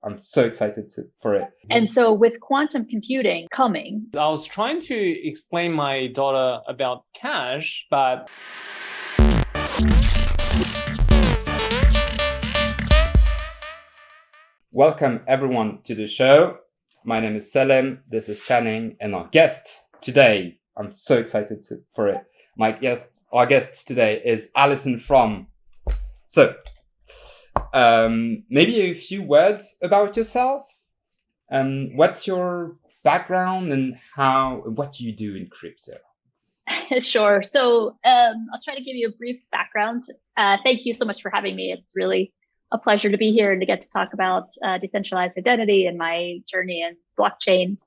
I'm so excited for it. And so with quantum computing coming, I was trying to explain my daughter about cash, but welcome everyone to the show. My name is Selim, this is Channing, and our guest today, I'm so excited for it. Our guest today is Allison Fromm. So, maybe a few words about yourself. What's your background and what do you do in crypto? Sure. So I'll try to give you a brief background. Thank you so much for having me. It's really a pleasure to be here and to get to talk about decentralized identity and my journey in blockchain.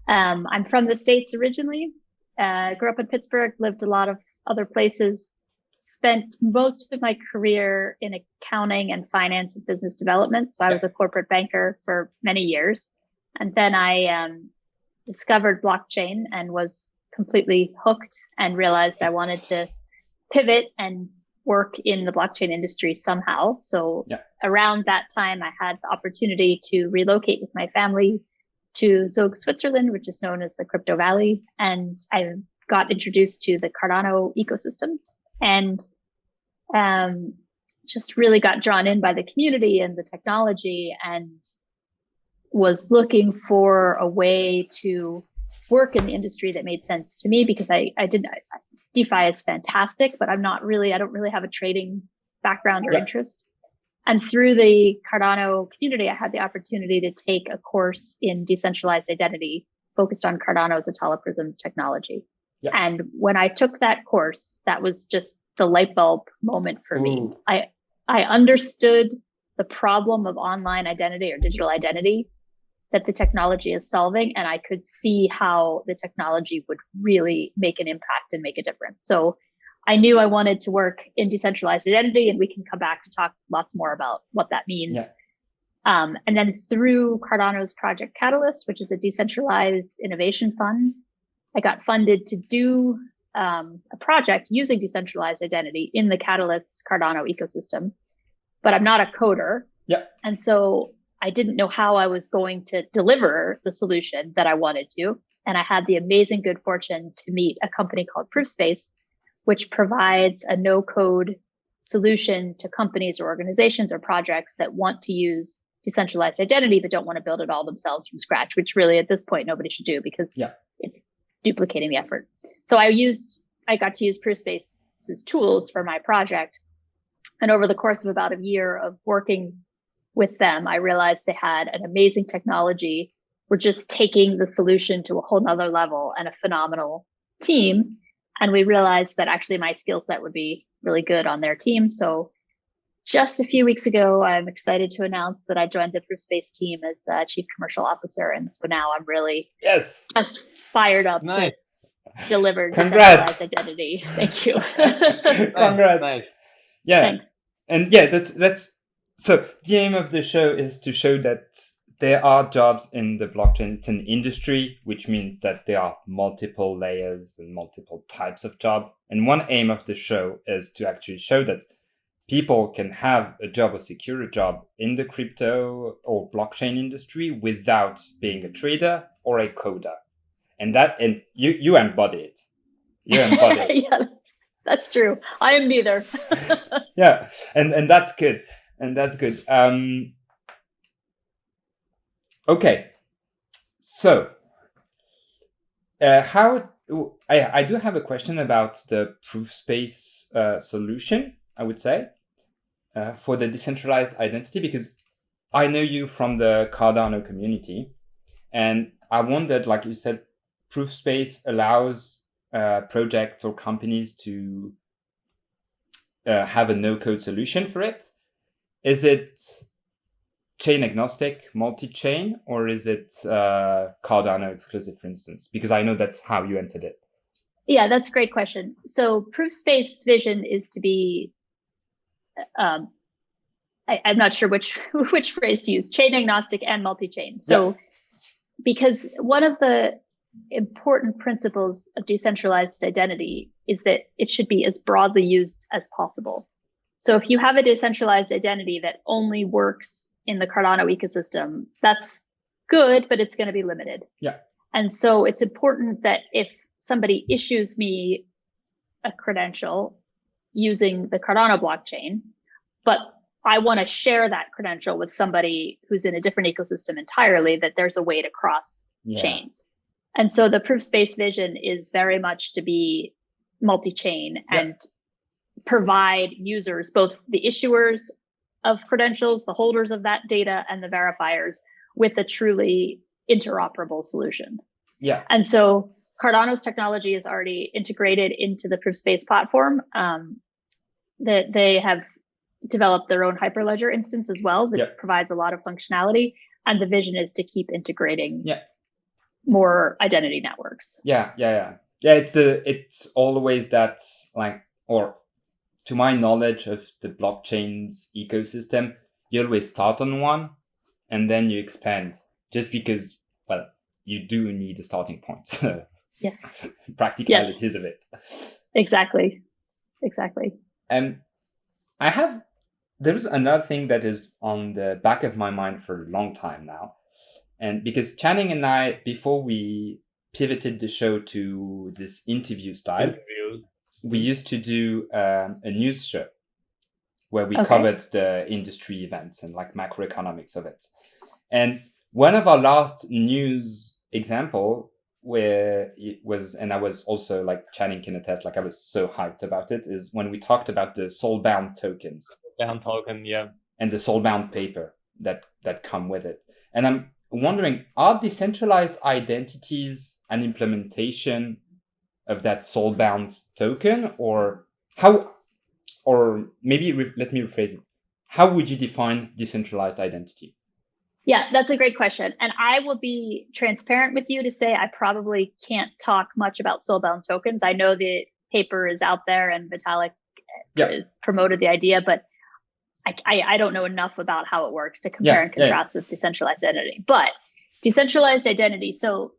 I'm from the States originally. Grew up in Pittsburgh, lived a lot of other places, spent most of my career in accounting and finance and business development. So I was a corporate banker for many years. And then I discovered blockchain and was completely hooked and realized I wanted to pivot and work in the blockchain industry somehow. So around that time, I had the opportunity to relocate with my family to Zug, Switzerland, which is known as the Crypto Valley. And I got introduced to the Cardano ecosystem and just really got drawn in by the community and the technology and was looking for a way to work in the industry that made sense to me because DeFi is fantastic, but I don't really have a trading background or interest. And through the Cardano community, I had the opportunity to take a course in decentralized identity focused on Cardano's Atala Prism technology. Yeah. And when I took that course, that was just the light bulb moment for me. I understood the problem of online identity or digital identity that the technology is solving, and I could see how the technology would really make an impact and make a difference. So I knew I wanted to work in decentralized identity, and we can come back to talk lots more about what that means. Yeah. And then through Cardano's Project Catalyst, which is a decentralized innovation fund, I got funded to do a project using decentralized identity in the Catalyst Cardano ecosystem, but I'm not a coder. Yeah. And so I didn't know how I was going to deliver the solution that I wanted to. And I had the amazing good fortune to meet a company called Proofspace, which provides a no-code solution to companies or organizations or projects that want to use decentralized identity, but don't want to build it all themselves from scratch, which really at this point, nobody should do because it's duplicating the effort. So I got to use Proofspace's tools for my project. And over the course of about a year of working with them, I realized they had an amazing technology. We're just taking the solution to a whole nother level and a phenomenal team. And we realized that actually my skill set would be really good on their team. So just a few weeks ago, I'm excited to announce that I joined the Proofspace team as Chief Commercial Officer. And so now I'm really just fired up to deliver decentralized identity. Thank you. Congrats. Nice. Yeah. Thanks. And that's so the aim of the show is to show that there are jobs in the blockchain. It's an industry, which means that there are multiple layers and multiple types of job. And one aim of the show is to actually show that people can have a job or secure a job in the crypto or blockchain industry without being a trader or a coder. And you embody it. You embody it. Yeah, that's true. I am neither. Yeah. And that's good. And that's good. Okay. So, I do have a question about the Proofspace solution, I would say, for the decentralized identity, because I know you from the Cardano community. And I wondered, like you said, Proofspace allows projects or companies to have a no-code solution for it. Is it chain agnostic, multi-chain, or is it Cardano exclusive, for instance? Because I know that's how you entered it. Yeah, that's a great question. So Proofspace's vision is to be, I'm not sure which phrase to use, chain agnostic and multi-chain. So because one of the important principles of decentralized identity is that it should be as broadly used as possible. So if you have a decentralized identity that only works in the Cardano ecosystem, that's good, but it's going to be limited. Yeah. And so it's important that if somebody issues me a credential using the Cardano blockchain, but I want to share that credential with somebody who's in a different ecosystem entirely, that there's a way to cross chains. And so the proof space vision is very much to be multi-chain and provide users, both the issuers of credentials, the holders of that data, and the verifiers with a truly interoperable solution. Yeah. And so Cardano's technology is already integrated into the proof space platform. That they have developed their own Hyperledger instance as well that provides a lot of functionality. And the vision is to keep integrating more identity networks. Yeah. It's always that, like, or to my knowledge of the blockchain's ecosystem, you always start on one and then you expand, just because, well, you do need a starting point. Yes. Practicalities of it. Exactly. There's another thing that is on the back of my mind for a long time now. And because Channing and I, before we pivoted the show to this interview style, we used to do a news show where we covered the industry events and like macroeconomics of it. And one of our last news example where it was, and I was also, like, Channing can attest, like, I was so hyped about it, is when we talked about the soulbound tokens. Soulbound token, yeah. And the soulbound paper that come with it. And I'm wondering, are decentralized identities an implementation of that soulbound token, or how, or maybe let me rephrase it. How would you define decentralized identity? Yeah, that's a great question. And I will be transparent with you to say I probably can't talk much about soulbound tokens. I know the paper is out there and Vitalik promoted the idea, but I don't know enough about how it works to compare and contrast with decentralized identity. But decentralized identity, so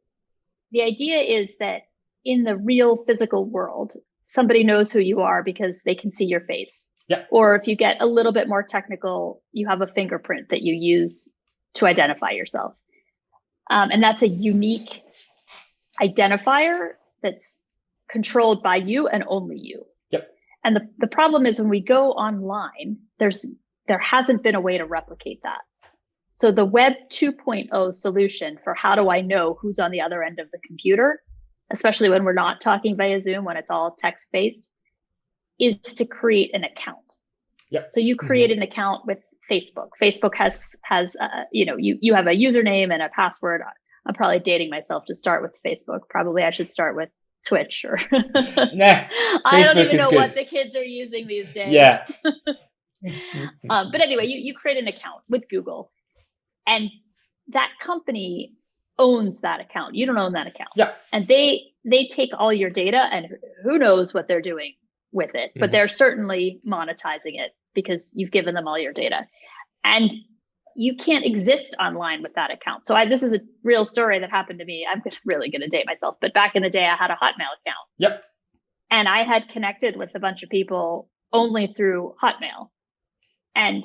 the idea is that in the real physical world, somebody knows who you are because they can see your face. Yeah. Or if you get a little bit more technical, you have a fingerprint that you use to identify yourself. And that's a unique identifier that's controlled by you and only you. Yep. And the problem is when we go online, there hasn't been a way to replicate that. So the Web 2.0 solution for how do I know who's on the other end of the computer, especially when we're not talking via Zoom, when it's all text-based, is to create an account. Yep. So you create an account with Facebook. Facebook has you have a username and a password. I'm probably dating myself to start with Facebook. Probably I should start with Twitch or nah. I don't even know what the kids are using these days. Yeah. But anyway, you create an account with Google, and that company owns that account. You don't own that account. Yeah. And they take all your data, and who knows what they're doing with it, but they're certainly monetizing it because you've given them all your data. And you can't exist online with that account. So this is a real story that happened to me. I'm really going to date myself, but back in the day, I had a Hotmail account. Yep. And I had connected with a bunch of people only through Hotmail. And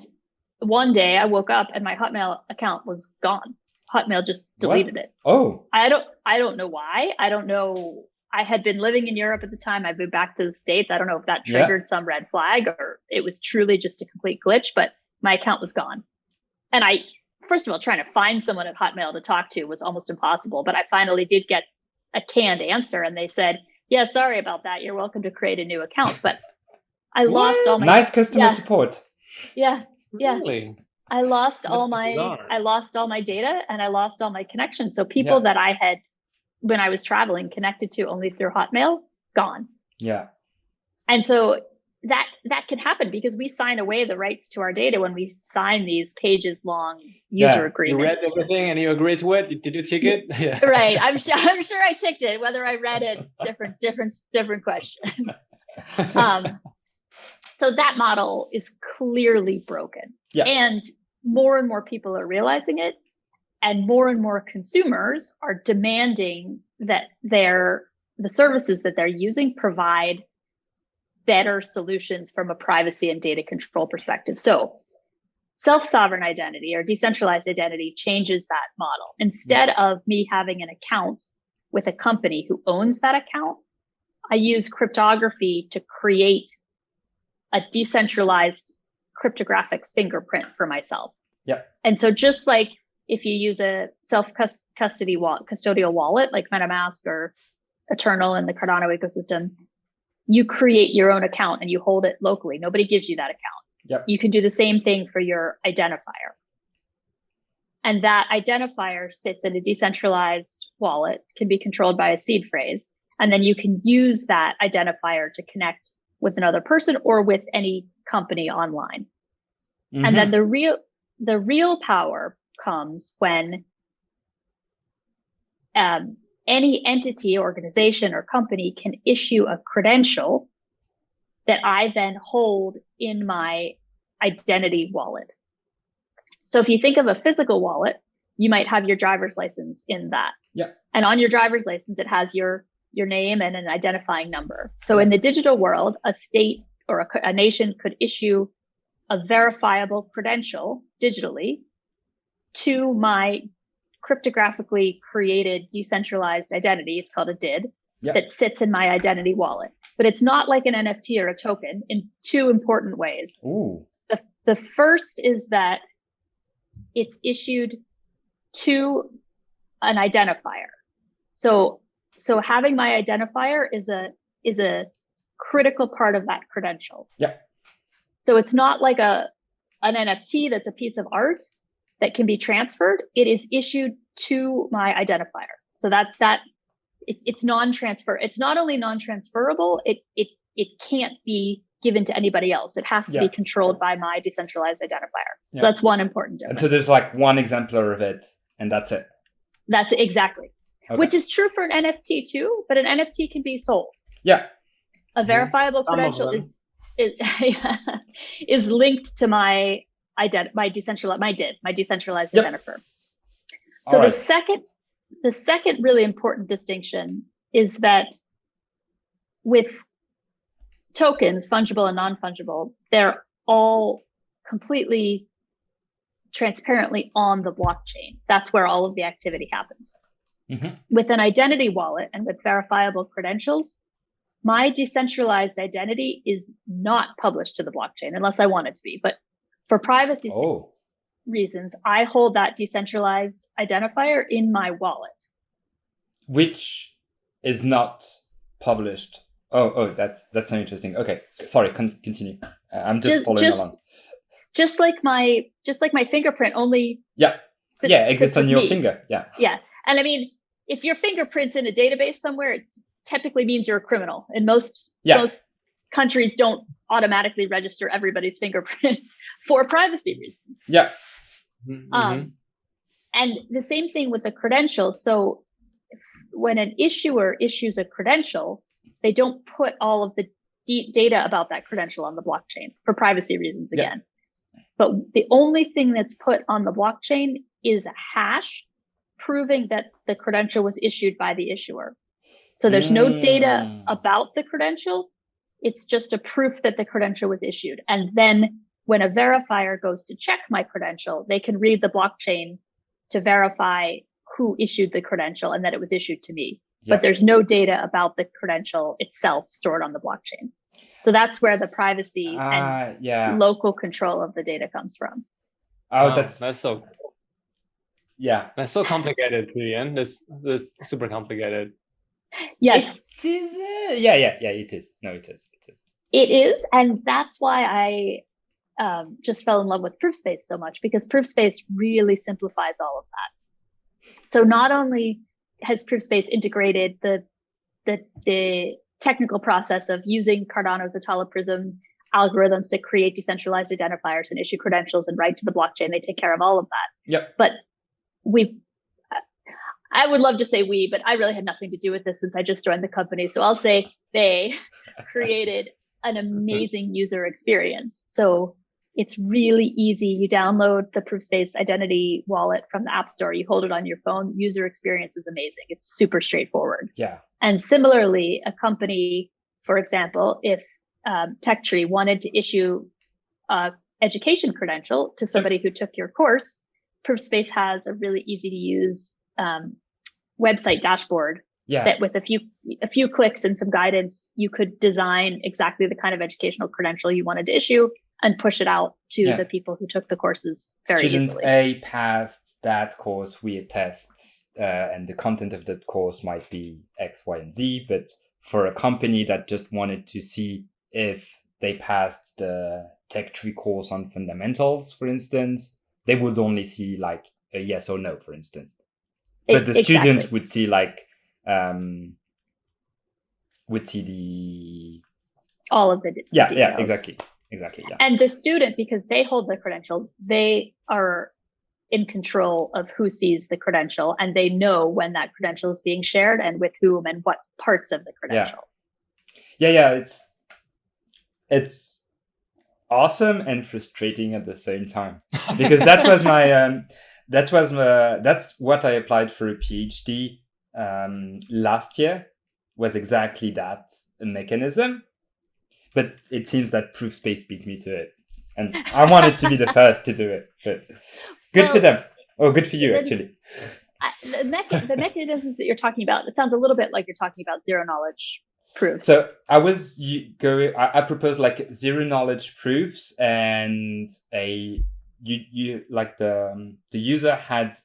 one day I woke up and my Hotmail account was gone. Hotmail just deleted it. Oh. I don't know why. I don't know. I had been living in Europe at the time. I moved back to the States. I don't know if that triggered some red flag or it was truly just a complete glitch, but my account was gone. And first of all, trying to find someone at Hotmail to talk to was almost impossible, but I finally did get a canned answer and they said, yeah, sorry about that. You're welcome to create a new account. But I lost all my nice customer support. Yeah. Yeah. Really? I lost all my data and I lost all my connections. So people that I had, when I was traveling, connected to only through Hotmail, gone. Yeah. And so that can happen because we sign away the rights to our data when we sign these pages long user agreements. You read everything and you agreed to it. Did you tick it? Yeah. Right. I'm sure I ticked it. Whether I read it, different question. So that model is clearly broken. Yeah. And more people are realizing it. And more consumers are demanding that the services that they're using provide better solutions from a privacy and data control perspective. So self-sovereign identity or decentralized identity changes that model. Instead of me having an account with a company who owns that account, I use cryptography to create a decentralized cryptographic fingerprint for myself. Yeah. And so just like if you use a custodial wallet like MetaMask or Eternal in the Cardano ecosystem, you create your own account and you hold it locally. Nobody gives you that account. Yep. You can do the same thing for your identifier. And that identifier sits in a decentralized wallet, can be controlled by a seed phrase. And then you can use that identifier to connect with another person or with any company online. Mm-hmm. And then the real power comes when any entity, organization, or company can issue a credential that I then hold in my identity wallet. So if you think of a physical wallet, you might have your driver's license in that. Yeah. And on your driver's license, it has your name and an identifying number. So in the digital world, a state or a nation could issue a verifiable credential digitally to my cryptographically created decentralized identity. It's called a DID. Yep. That sits in my identity wallet. But it's not like an NFT or a token in two important ways. Ooh. The first is that it's issued to an identifier. So having my identifier is a critical part of that credential. Yeah. So it's not like an NFT that's a piece of art that can be transferred. It is issued to my identifier. So it's non-transfer. It's not only non-transferable, it can't be given to anybody else. It has to be controlled by my decentralized identifier. So that's one important difference. And so there's like one exemplar of it, and that's it. That's exactly. Okay. Which is true for an NFT too, but an NFT can be sold. Yeah. A verifiable credential is linked to my decentralized identifier. So the second really important distinction is that with tokens, fungible and non-fungible, they're all completely transparently on the blockchain. That's where all of the activity happens. Mm-hmm. With an identity wallet and with verifiable credentials, my decentralized identity is not published to the blockchain unless I want it to be. But for privacy reasons, I hold that decentralized identifier in my wallet. Which is not published. Oh, that's so interesting. Okay, sorry, continue. I'm just following along. Just like my fingerprint only. Yeah, exists on your finger. Yeah. Yeah, and I mean, if your fingerprint's in a database somewhere, it typically means you're a criminal. And most countries don't automatically register everybody's fingerprint for privacy reasons. Yeah. Mm-hmm. And the same thing with the credential. So when an issuer issues a credential, they don't put all of the data about that credential on the blockchain for privacy reasons again. But the only thing that's put on the blockchain is a hash proving that the credential was issued by the issuer. So there's no data about the credential. It's just a proof that the credential was issued. And then when a verifier goes to check my credential, they can read the blockchain to verify who issued the credential and that it was issued to me. But there's no data about the credential itself stored on the blockchain. So that's where the privacy and local control of the data comes from. Oh, that's so cool. Yeah. That's so complicated, Julian. That's super complicated. Yes. It is. It is. No, it is. It is. And that's why I just fell in love with Proofspace so much, because Proofspace really simplifies all of that. So not only has Proofspace integrated the technical process of using Cardano's Atala Prism algorithms to create decentralized identifiers and issue credentials and write to the blockchain, they take care of all of that. Yep. But I would love to say but I really had nothing to do with this since I just joined the company. So I'll say they created an amazing user experience. So it's really easy. You download the Proofspace identity wallet from the App Store. You hold it on your phone. User experience is amazing. It's super straightforward. Yeah. And similarly, a company, for example, if TechTree wanted to issue a education credential to somebody who took your course, Proofspace has a really easy to use website dashboard that with a few clicks and some guidance, you could design exactly the kind of educational credential you wanted to issue and push it out to the people who took the courses very Student easily. A passed that course via tests, and the content of that course might be X, Y, and Z. But for a company that just wanted to see if they passed the Tech Tree course on fundamentals, for instance, they would only see like a yes or no, for instance. But the student would see like all of the details. Exactly. And the student, because they hold the credential, they are in control of who sees the credential, and they know when that credential is being shared and with whom and what parts of the credential. It's awesome and frustrating at the same time, because that was my that's what I applied for a PhD last year, was exactly that mechanism. But it seems that Proofspace beat me to it, and I wanted to be the first to do it. But good for them, or good for you, actually. The mechanisms that you're talking about, it sounds a little bit like you're talking about zero knowledge proofs. So I proposed like zero knowledge proofs, and you like the user had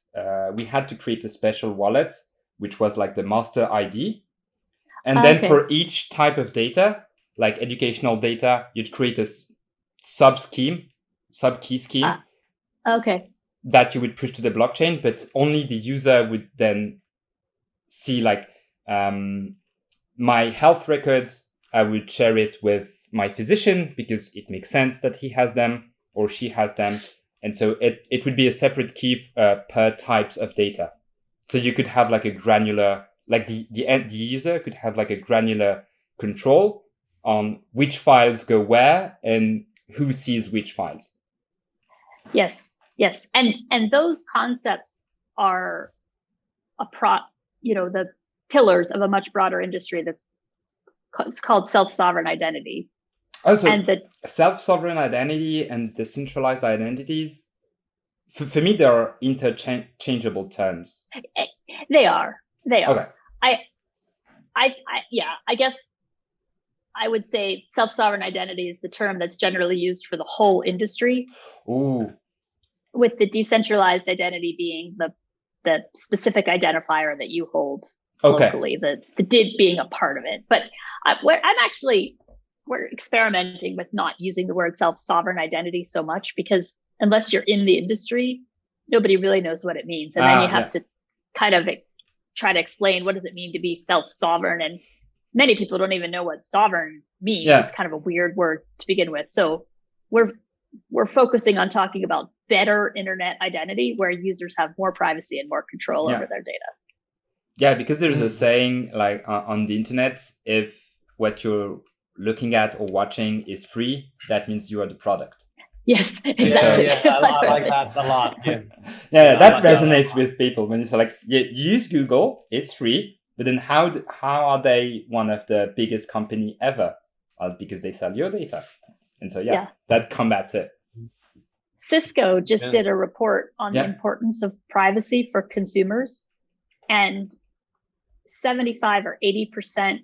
we had to create a special wallet, which was like the master ID, and then for each type of data, like educational data, you'd create a sub key scheme. That you would push to the blockchain, but only the user would then see like my health records. I would share it with my physician because it makes sense that he has them or she has them. And so it would be a separate key per types of data. So you could have like a granular, like the user could have like a granular control on which files go where and who sees which files. Yes. And those concepts are the pillars of a much broader industry that's called self-sovereign identity. Oh, so and the self-sovereign identity and decentralized identities, for me, they are interchangeable terms. They are. Okay. I guess I would say self-sovereign identity is the term that's generally used for the whole industry. Ooh. With the decentralized identity being the specific identifier that you hold locally, the DID being a part of it. But we're experimenting with not using the word self-sovereign identity so much, because unless you're in the industry, nobody really knows what it means. And then you have to kind of try to explain, what does it mean to be self-sovereign? And many people don't even know what sovereign means. Yeah. It's kind of a weird word to begin with. So we're focusing on talking about better internet identity, where users have more privacy and more control over their data. Yeah, because there's a saying like on the internet, if what you're looking at or watching is free, that means you are the product. Yes, exactly. I like that a lot. Yeah, that resonates with people when you say like, you use Google, it's free, but then how are they one of the biggest company ever? Because they sell your data. And so, that combats it. Cisco just did a report on the importance of privacy for consumers, and 75 or 80%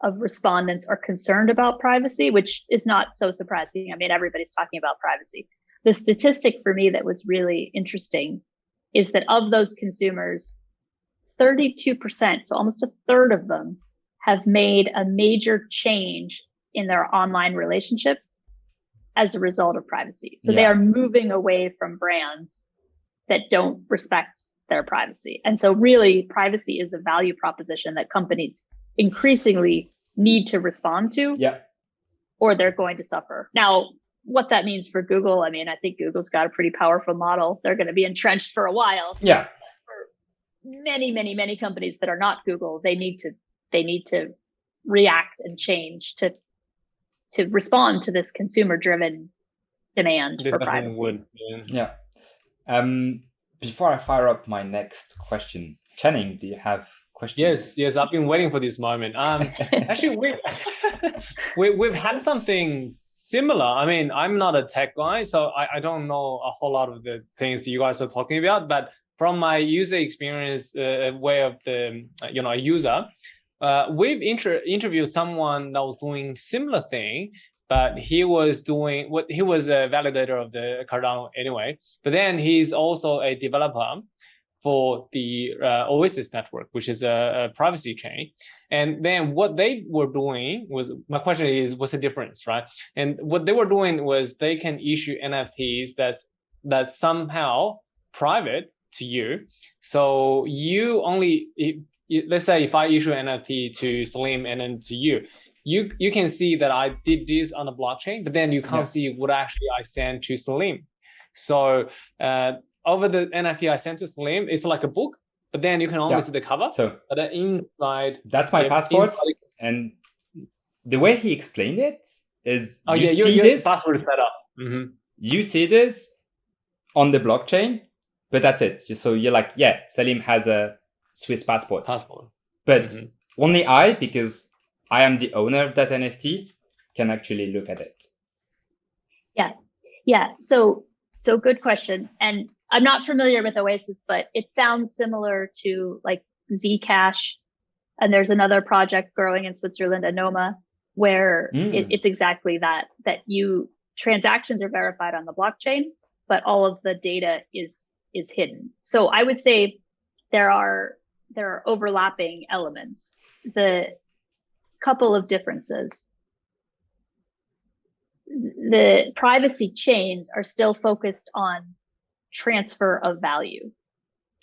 of respondents are concerned about privacy, which is not so surprising. I mean, everybody's talking about privacy. The statistic for me that was really interesting is that of those consumers, 32%, so almost a third of them, have made a major change in their online relationships as a result of privacy. So they are moving away from brands that don't respect their privacy. And so really, privacy is a value proposition that companies increasingly need to respond to, or they're going to suffer. Now, what that means for Google, I mean, I think Google's got a pretty powerful model. They're going to be entrenched for a while. Yeah. For many companies that are not Google, they need to react and change to respond to this consumer-driven demand for privacy. Before I fire up my next question, Channing, do you have question. Yes, I've been waiting for this moment. Actually, we've had something similar. I mean, I'm not a tech guy, so I don't know a whole lot of the things you guys are talking about. But from my user experience, way of the a user, we've interviewed someone that was doing similar thing, but he was a validator of the Cardano anyway. But then he's also a developer for the Oasis network, which is a privacy chain. And then what they were doing was, my question is, what's the difference, right? And what they were doing was they can issue NFTs that's somehow private to you. So you only, let's say if I issue an NFT to Salim and then to you, you can see that I did this on the blockchain, but then you can't see what actually I sent to Salim. So over the NFT I sent to Salim, it's like a book, but then you can only see the cover. So, but then inside, that's my passport. And the way he explained it is, your passport is set up. Mm-hmm. You see this on the blockchain, but that's it. So you're like, Salim has a Swiss passport. But only I, because I am the owner of that NFT, can actually look at it. Yeah. So good question. And I'm not familiar with Oasis, but it sounds similar to like Zcash. And there's another project growing in Switzerland, Anoma, where it's exactly that transactions are verified on the blockchain, but all of the data is hidden. So I would say there are overlapping elements. The couple of differences. The privacy chains are still focused on transfer of value.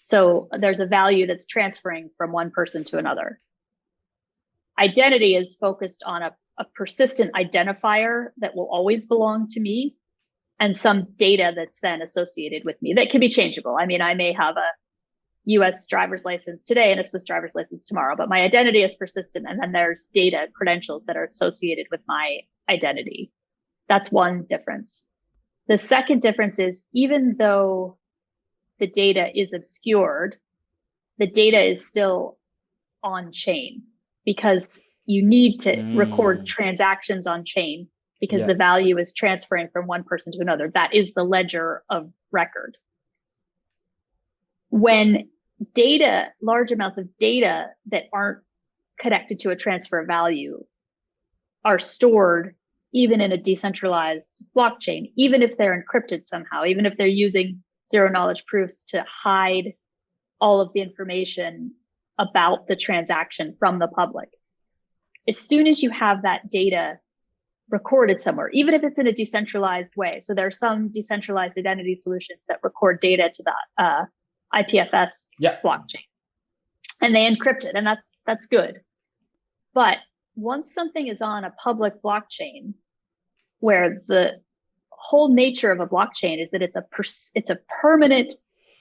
So there's a value that's transferring from one person to another. Identity is focused on a persistent identifier that will always belong to me, and some data that's then associated with me that can be changeable. I mean, I may have a US driver's license today and a Swiss driver's license tomorrow, but my identity is persistent. And then there's data, credentials that are associated with my identity. That's one difference. The second difference is, even though the data is obscured, the data is still on chain, because you need to record transactions on chain, because the value is transferring from one person to another. That is the ledger of record. When large amounts of data that aren't connected to a transfer of value are stored, even in a decentralized blockchain, even if they're encrypted somehow, even if they're using zero knowledge proofs to hide all of the information about the transaction from the public. As soon as you have that data recorded somewhere, even if it's in a decentralized way. So there are some decentralized identity solutions that record data to the IPFS blockchain, and they encrypt it, and that's good. But once something is on a public blockchain, where the whole nature of a blockchain is that it's a permanent,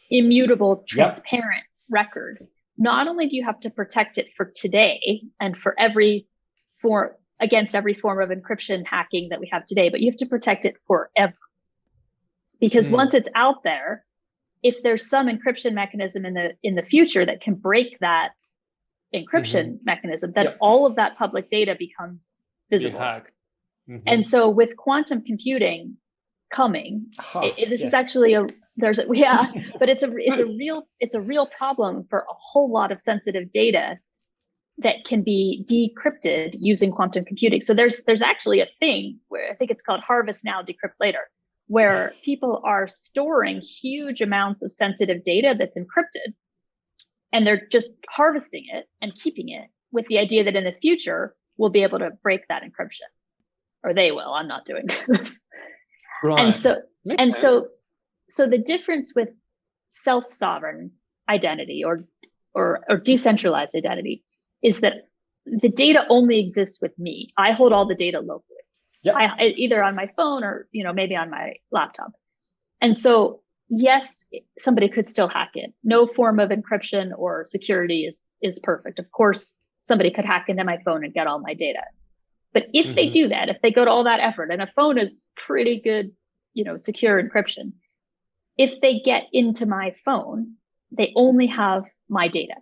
immutable, transparent record. Not only do you have to protect it for today and for against every form of encryption hacking that we have today, but you have to protect it forever. Because once it's out there, if there's some encryption mechanism in the future that can break that encryption mechanism, then all of that public data becomes visible. And so with quantum computing coming, this is actually but it's a real problem for a whole lot of sensitive data that can be decrypted using quantum computing. So there's actually a thing where I think it's called harvest now, decrypt later, where people are storing huge amounts of sensitive data that's encrypted, and they're just harvesting it and keeping it with the idea that in the future we'll be able to break that encryption. Or they will. I'm not doing this. Right. And so the difference with self-sovereign identity or decentralized identity is that the data only exists with me. I hold all the data locally. Either on my phone or maybe on my laptop. And so yes, somebody could still hack it. No form of encryption or security is perfect. Of course, somebody could hack into my phone and get all my data. But if they do that, if they go to all that effort, and a phone is pretty good, secure encryption, if they get into my phone, they only have my data.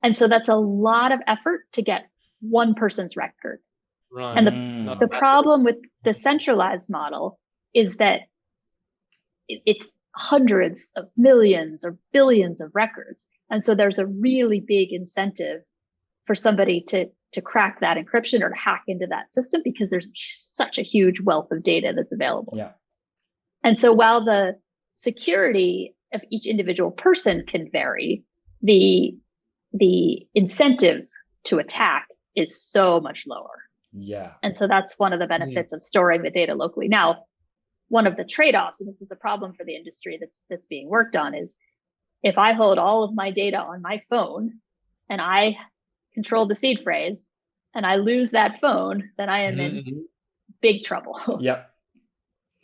And so that's a lot of effort to get one person's record. Right. And the problem with the centralized model is that it's hundreds of millions or billions of records. And so there's a really big incentive for somebody to crack that encryption or to hack into that system, because there's such a huge wealth of data that's available. Yeah. And so while the security of each individual person can vary, the incentive to attack is so much lower. Yeah. And so that's one of the benefits of storing the data locally. Now, one of the trade-offs, and this is a problem for the industry that's being worked on, is if I hold all of my data on my phone and I control the seed phrase and I lose that phone, then I am in big trouble. Yeah.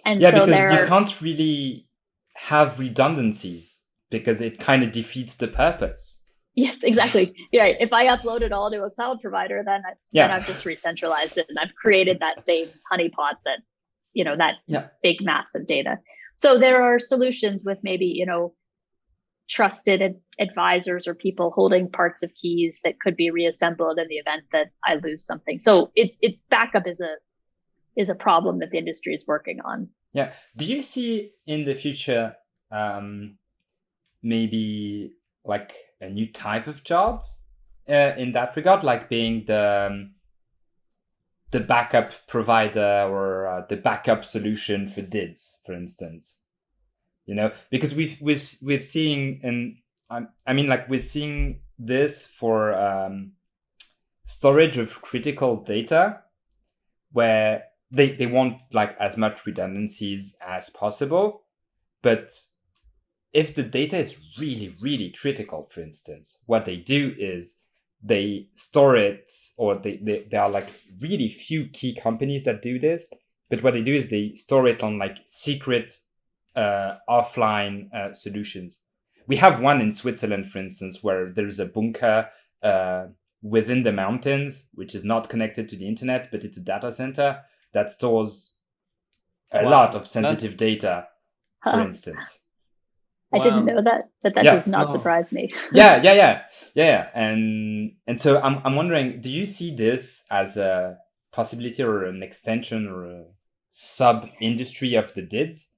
And yeah, so because you can't really have redundancies because it kind of defeats the purpose. Yes, exactly. Yeah. If I upload it all to a cloud provider, then I've just re-centralized it and I've created that same honeypot that, that big mass of data. So there are solutions with maybe, trusted advisors or people holding parts of keys that could be reassembled in the event that I lose something. So backup is a problem that the industry is working on. Yeah. Do you see in the future maybe like a new type of job in that regard, like being the backup provider or the backup solution for DIDs, for instance? Because we've seen, and we're seeing this for storage of critical data, where they want like as much redundancies as possible, but if the data is really, really critical, for instance, what they do is they store it, or there are like really few key companies that do this, but what they do is they store it on like secret offline solutions. We have one in Switzerland, for instance, where there's a bunker within the mountains, which is not connected to the internet, but it's a data center that stores a lot of sensitive data, for instance. I didn't know that, but that does not surprise me. Yeah. And so I'm wondering, do you see this as a possibility or an extension or a sub-industry of the DIDs?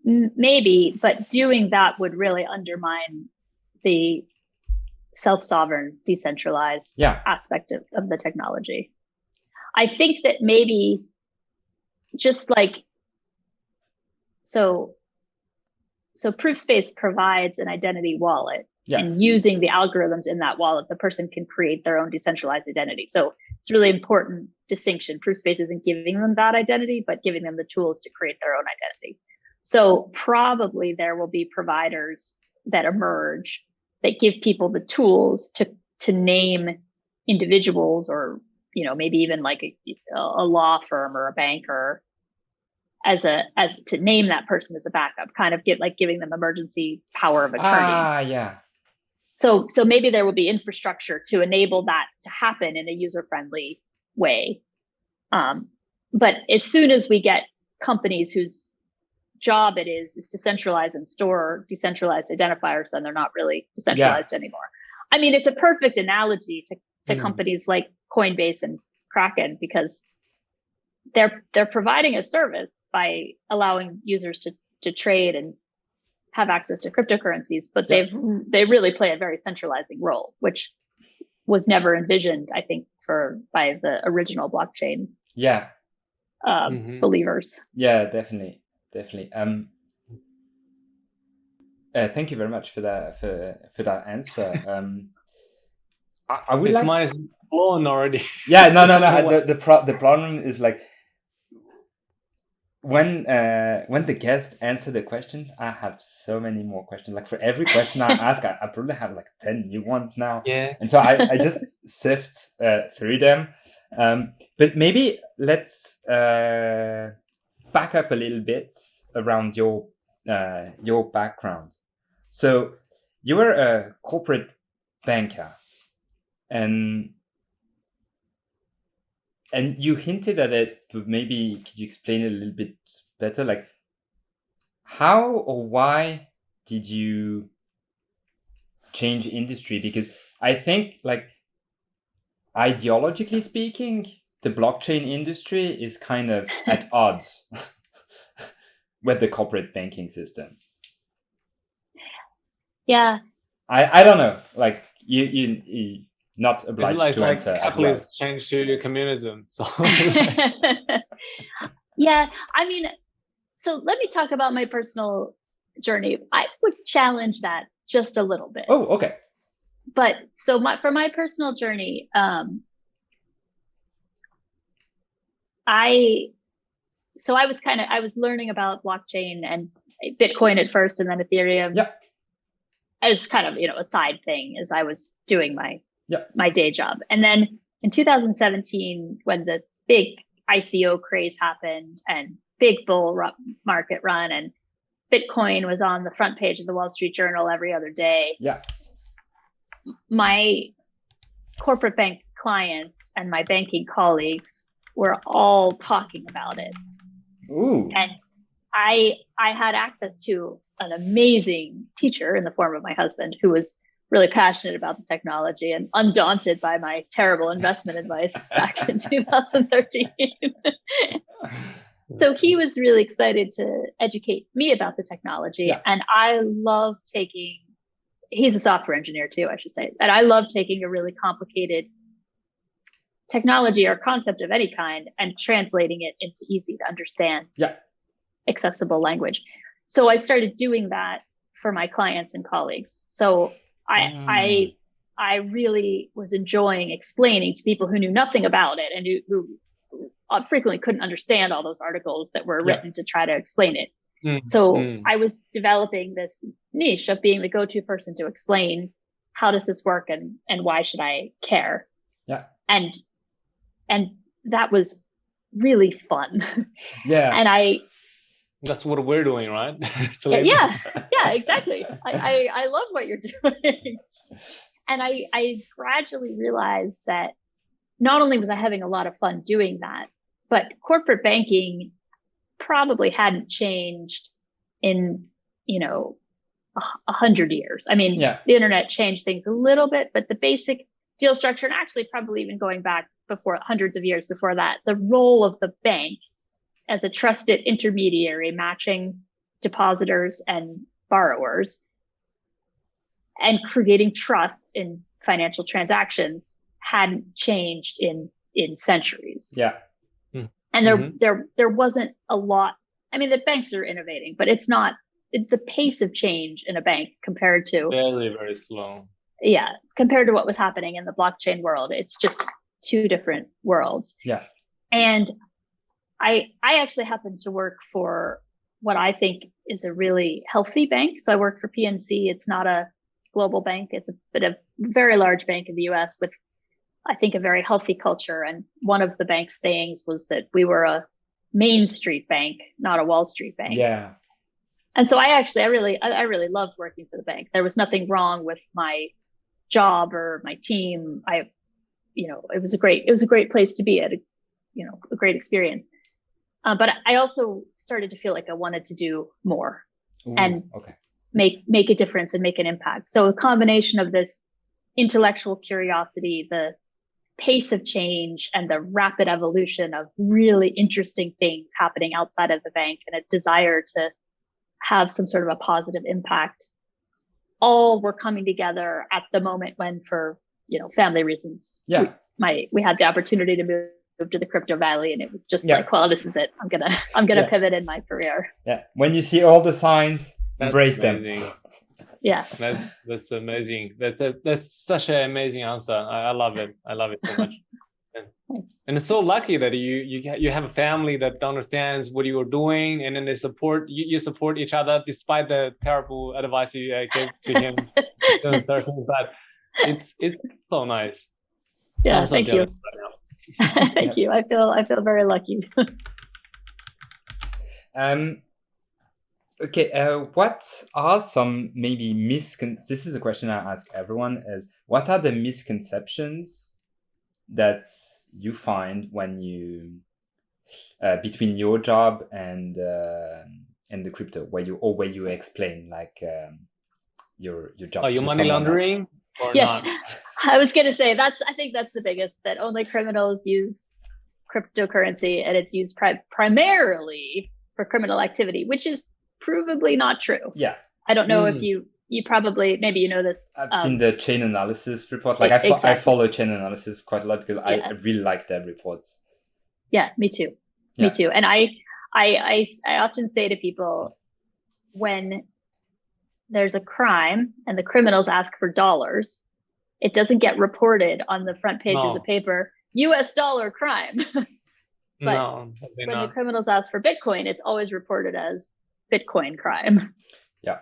Maybe, but doing that would really undermine the self-sovereign, decentralized aspect of the technology. I think that maybe just like, so ProofSpace provides an identity wallet, and using the algorithms in that wallet, the person can create their own decentralized identity. So it's a really important distinction. ProofSpace isn't giving them that identity, but giving them the tools to create their own identity. So probably there will be providers that emerge that give people the tools to name individuals, or maybe even like a law firm or a banker as to name that person as a backup, kind of giving them emergency power of attorney. So maybe there will be infrastructure to enable that to happen in a user-friendly way. But as soon as we get companies whose job it is to centralize and store decentralized identifiers, then they're not really decentralized anymore. It's a perfect analogy to companies like Coinbase and Kraken, because they're providing a service by allowing users to trade and have access to cryptocurrencies, but they really play a very centralizing role, which was never envisioned, I think, by the original blockchain believers. Yeah, definitely. Thank you very much for that answer. I would like. Mine is blown already. No. The problem is like when the guests answer the questions, I have so many more questions. Like for every question I ask, I probably have like 10 new ones now. Yeah. And so I just sift through them. But maybe let's back up a little bit around your background. So you were a corporate banker, and you hinted at it, but maybe could you explain it a little bit better? Like, how or why did you change industry? Because I think, like, ideologically speaking, the blockchain industry is kind of at odds with the corporate banking system. Yeah. I don't know. Like, you not obliged to answer as well. Capitalism changed to communism. So yeah, I mean, so let me talk about my personal journey. I would challenge that just a little bit. Oh, okay. But so for my personal journey, I was learning about blockchain and Bitcoin at first, and then Ethereum. Yeah. As kind of, a side thing as I was doing my day job. And then in 2017, when the big ICO craze happened and big bull market run, and Bitcoin was on the front page of the Wall Street Journal every other day. Yeah. My corporate bank clients and my banking colleagues were all talking about it. Ooh. And I had access to an amazing teacher in the form of my husband, who was really passionate about the technology and undaunted by my terrible investment advice back in 2013. So he was really excited to educate me about the technology. Yeah. And I love he's a software engineer too, I should say. And I love taking a really complicated technology or concept of any kind and translating it into easy to understand, accessible language. So I started doing that for my clients and colleagues. So I really was enjoying explaining to people who knew nothing about it and who frequently couldn't understand all those articles that were written to try to explain it. I was developing this niche of being the go-to person to explain how does this work and why should I care? Yeah. And that was really fun. Yeah. And that's what we're doing, right? So yeah, exactly. I love what you're doing. And I gradually realized that not only was I having a lot of fun doing that, but corporate banking probably hadn't changed in, 100 years. I mean, the internet changed things a little bit, but the basic deal structure, and actually probably even going back before hundreds of years before that, the role of the bank as a trusted intermediary matching depositors and borrowers and creating trust in financial transactions hadn't changed in centuries. Yeah. And there wasn't a lot. I mean, the banks are innovating, but it's not the pace of change in a bank compared to very, very slow. Yeah. Compared to what was happening in the blockchain world. It's just two different worlds. Yeah. And I actually happen to work for what I think is a really healthy bank. So I work for PNC. It's not a global bank. It's a very large bank in the US with, I think, a very healthy culture. And one of the bank's sayings was that we were a Main Street bank, not a Wall Street bank. Yeah. And so I really loved working for the bank. There was nothing wrong with my job or my team. It was a great place to be at, a great experience. But I also started to feel like I wanted to do more and make a difference and make an impact. So a combination of this intellectual curiosity, the pace of change, and the rapid evolution of really interesting things happening outside of the bank, and a desire to have some sort of a positive impact, all were coming together at the moment when, for family reasons, we had the opportunity to move to the crypto valley, and it was just like, well, this is it. I'm gonna pivot in my career. Yeah. When you see all the signs, embrace them. Yeah. That's amazing. That's such an amazing answer. I love it. I love it so much. And it's so lucky that you have a family that understands what you are doing, and then they support you support each other despite the terrible advice you gave to him. But it's so nice. Yeah, thank you. Thank you. I feel very lucky. Okay, what are some maybe this is a question I ask everyone, is what are the misconceptions that you find when you between your job and the crypto, where you explain like your job? Your money laundering or yes. not? I was going to say I think that's the biggest, that only criminals use cryptocurrency, and it's used primarily for criminal activity, which is provably not true. Yeah. I don't know if you probably, maybe you know this. I've seen the chain analysis report. Like exactly. I follow chain analysis quite a lot because I really like their reports. Yeah, me too. Yeah. Me too. And I often say to people, when there's a crime and the criminals ask for dollars, it doesn't get reported on the front page of the paper, US dollar crime. But when the criminals ask for Bitcoin, it's always reported as Bitcoin crime. Yeah.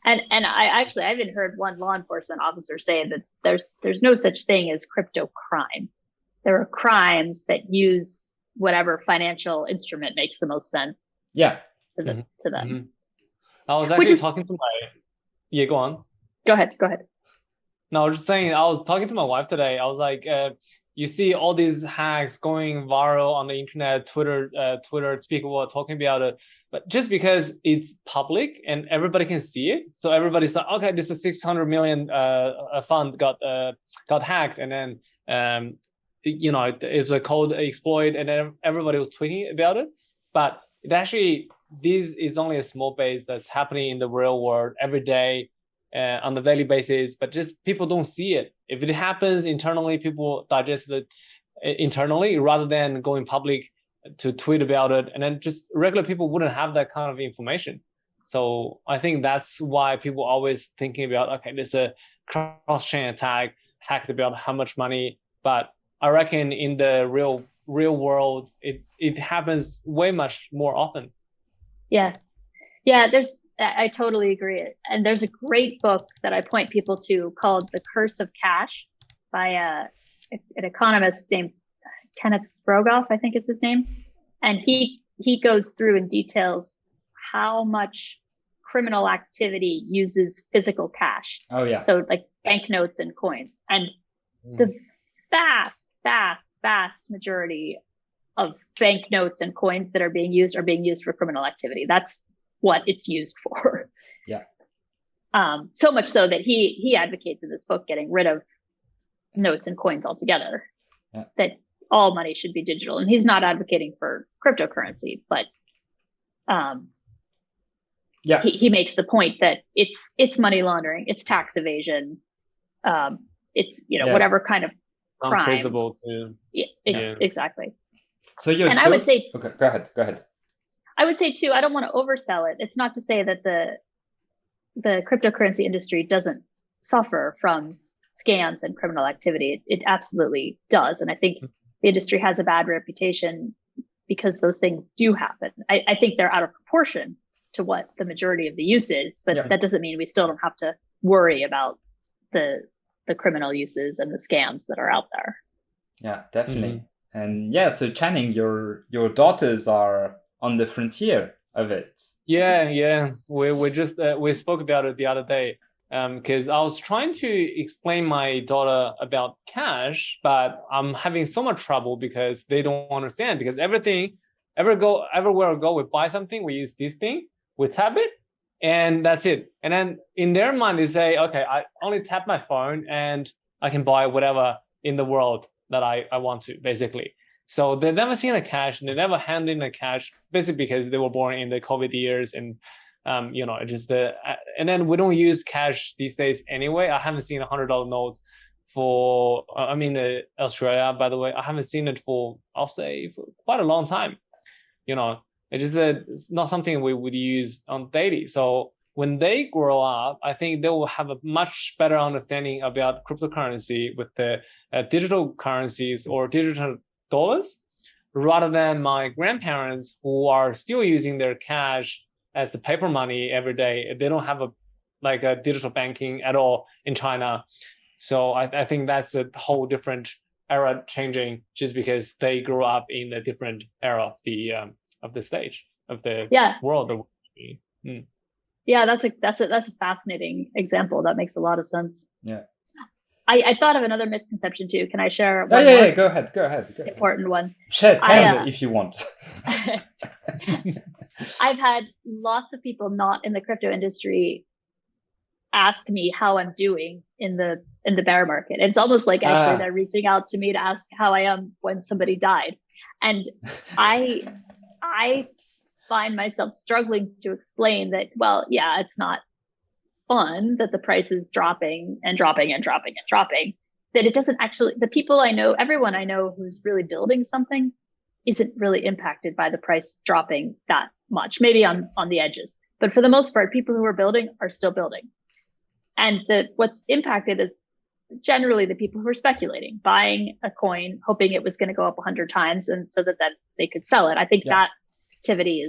And I even heard one law enforcement officer say that there's no such thing as crypto crime. There are crimes that use whatever financial instrument makes the most sense. Yeah. To them. Mm-hmm. I was actually talking to my... Yeah, go on. Go ahead. No, I was just saying, I was talking to my wife today. I was like, you see all these hacks going viral on the internet, Twitter, people are talking about it, but just because it's public and everybody can see it, so everybody's like, okay, this is 600 million fund got hacked, and then it's a code exploit, and then everybody was tweeting about it. But it actually, this is only a small base that's happening in the real world every day. On a daily basis, but just people don't see it. If it happens internally, people digest it internally rather than going public to tweet about it. And then just regular people wouldn't have that kind of information. So I think that's why people are always thinking about, okay, there's a cross-chain attack, hacked about how much money. But I reckon in the real world, it happens way much more often. Yeah. I totally agree. And there's a great book that I point people to called The Curse of Cash by an economist named Kenneth Rogoff, I think is his name. And he goes through and details how much criminal activity uses physical cash. Oh, yeah. So like banknotes and coins. And the vast majority of banknotes and coins that are being used for criminal activity. That's what it's used for. Yeah. So much so that he advocates in this book getting rid of notes and coins altogether. Yeah. That all money should be digital, and he's not advocating for cryptocurrency, but he makes the point that it's money laundering, it's tax evasion, it's whatever kind of crime. Untraceable to. Yeah, exactly. So I would say, okay, go ahead. I would say too, I don't want to oversell it. It's not to say that the cryptocurrency industry doesn't suffer from scams and criminal activity. It absolutely does. And I think the industry has a bad reputation because those things do happen. I think they're out of proportion to what the majority of the use is, but that doesn't mean we still don't have to worry about the criminal uses and the scams that are out there. Yeah, definitely. And so Channing, your daughters are on the frontier of it. Yeah. We just we spoke about it the other day because I was trying to explain my daughter about cash, but I'm having so much trouble because they don't understand. Because everywhere I go, we buy something, we use this thing, we tap it, and that's it. And then in their mind, they say, okay, I only tap my phone and I can buy whatever in the world that I want to, basically. So they've never seen a cash, and they never hand in a cash, basically because they were born in the COVID years, and and then we don't use cash these days anyway. I haven't seen $100 note for Australia, by the way. I haven't seen it for quite a long time. It's just that it's not something we would use on daily. So when they grow up, I think they will have a much better understanding about cryptocurrency with the digital currencies or digital dollars, rather than my grandparents who are still using their cash as the paper money every day. They don't have a digital banking at all in China. So I think that's a whole different era changing just because they grew up in a different era of the stage of the world. Yeah, that's a fascinating example. That makes a lot of sense. Yeah. I thought of another misconception too. Can I share one? Go ahead. Important one. Share 10 if you want. I've had lots of people not in the crypto industry ask me how I'm doing in the bear market. It's almost like actually they're reaching out to me to ask how I am when somebody died. And I find myself struggling to explain that, well, yeah, it's not fun that the price is dropping and dropping and dropping and dropping, that it doesn't actually, the people I know, everyone I know who's really building something isn't really impacted by the price dropping that much, maybe on the edges. But for the most part, people who are building are still building. And what's impacted is generally the people who are speculating, buying a coin, hoping it was going to go up 100 times, and so that then they could sell it. I think that activity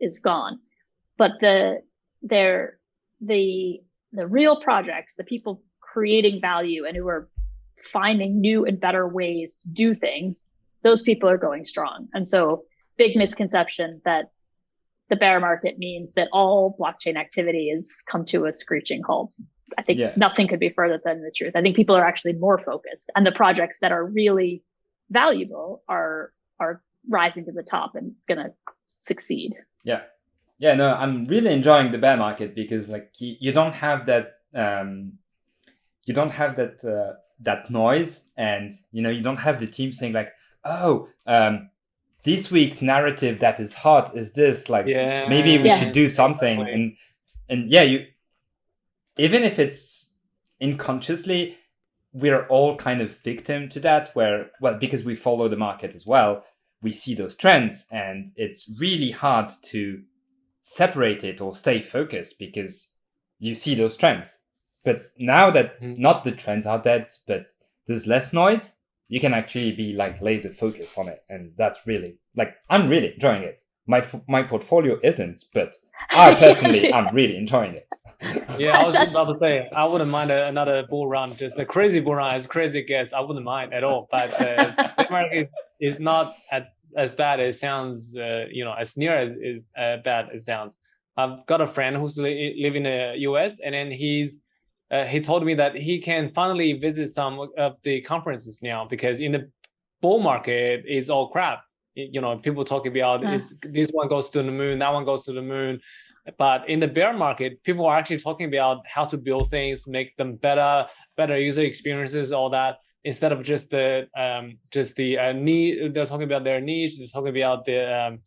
is gone. But the real projects, the people creating value and who are finding new and better ways to do things, those people are going strong. And so, big misconception that the bear market means that all blockchain activity has come to a screeching halt. I think nothing could be further than the truth. I think people are actually more focused, and the projects that are really valuable are rising to the top and going to succeed. Yeah. No, I'm really enjoying the bear market because like you don't have that that noise, and you don't have the team saying like, oh, this week's narrative that is hot is this, like maybe we should do something. Exactly. And you, even if it's unconsciously, we're all kind of victim to that, where, well, because we follow the market as well, we see those trends, and it's really hard to separate it or stay focused because you see those trends. But now that not the trends are dead, but there's less noise, you can actually be like laser focused on it. And that's really, like, I'm really enjoying it. My portfolio isn't, but I personally am really enjoying it. Yeah, I was just about to say, I wouldn't mind another bull run, just the crazy bull run, as crazy it gets. I wouldn't mind at all. But the market is not as bad as it sounds, as near as bad as it sounds. I've got a friend who's living in the US, and then he told me that he can finally visit some of the conferences now, because in the bull market, it's all crap. People talking about this one goes to the moon, that one goes to the moon. But in the bear market, people are actually talking about how to build things, make them better user experiences, all that, instead of just the need. They're talking about their niche. They're talking about the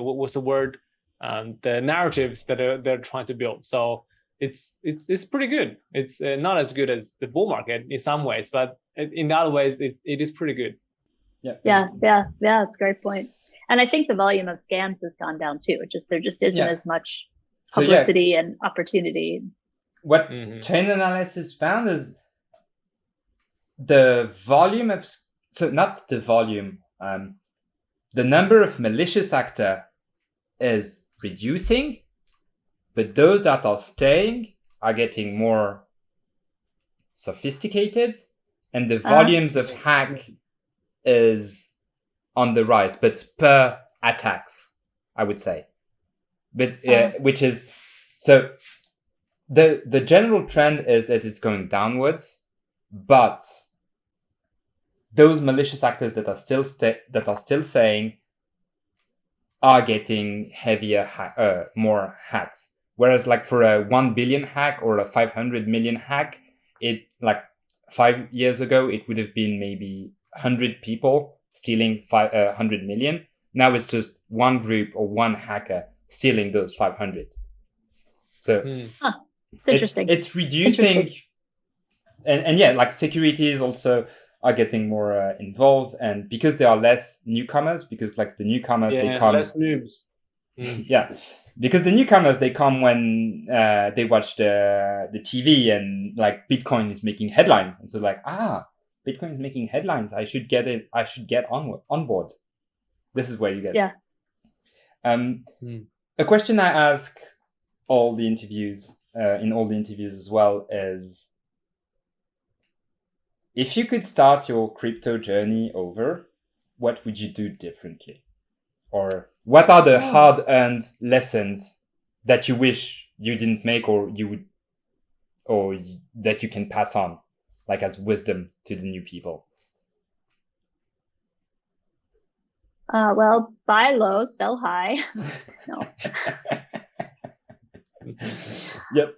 what's the word? The narratives that they're trying to build. So it's pretty good. It's not as good as the bull market in some ways, but in other ways, it is pretty good. Yeah. That's a great point. And I think the volume of scams has gone down too. There just isn't as much publicity and opportunity. What chain analysis found is the volume of, so not the volume, the number of malicious actors is reducing, but those that are staying are getting more sophisticated, and the volumes of hack is on the rise, but per attacks, I would say. But which is, so the general trend is that it's going downwards, but those malicious actors that are still saying are getting heavier, more hacks. Whereas like for a 1 billion hack or a 500 million hack, it, like 5 years ago, it would have been maybe 100 people stealing 100 million. Now it's just one group or one hacker stealing those 500. So it's interesting. It's reducing. And like securities also are getting more involved, and because there are less newcomers, because like the newcomers, they come less noobs. Because the newcomers, they come when they watch the TV, and like Bitcoin is making headlines, and so like Bitcoin is making headlines, I should get it, I should get on board. This is where you get a question I ask all the interviews in all the interviews as well is, if you could start your crypto journey over, what would you do differently? Or what are the hard-earned lessons that you wish you didn't make, or that you can pass on, like as wisdom to the new people? Well, buy low, sell high. No. Yep.